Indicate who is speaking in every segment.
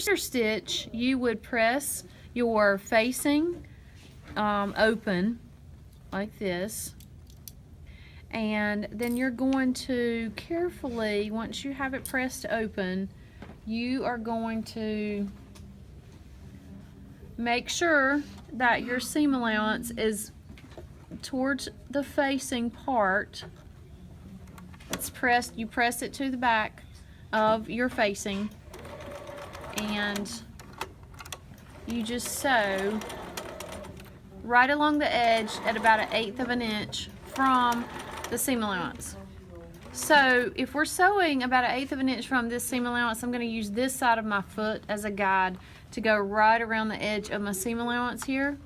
Speaker 1: stitch, you would press your facing open like this, and then you're going to carefully, once you have it pressed open, you are going to make sure that your seam allowance is towards the facing part. It's pressed, you press it to the back of your facing, and you just sew right along the edge at about 1/8 of an inch from the seam allowance. So if we're sewing about 1/8 of an inch from this seam allowance, I'm going to use this side of my foot as a guide to go right around the edge of my seam allowance here.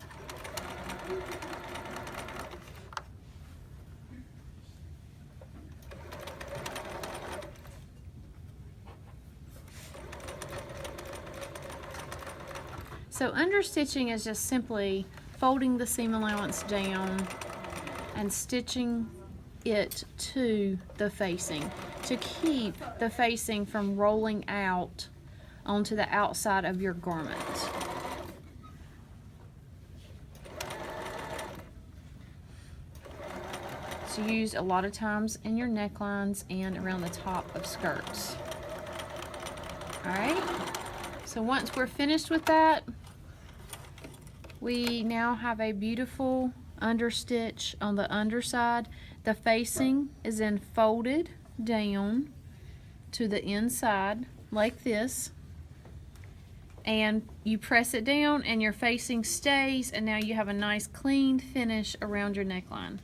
Speaker 1: So understitching is just simply folding the seam allowance down and stitching it to the facing to keep the facing from rolling out onto the outside of your garment. It's used a lot of times in your necklines and around the top of skirts. Alright, so once we're finished with that, we now have a beautiful understitch on the underside. The facing is then folded down to the inside like this, and you press it down and your facing stays, and now you have a nice clean finish around your neckline.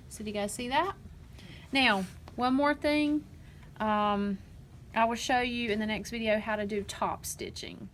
Speaker 1: So do you guys see that? Now, one more thing, I will show you in the next video how to do top stitching.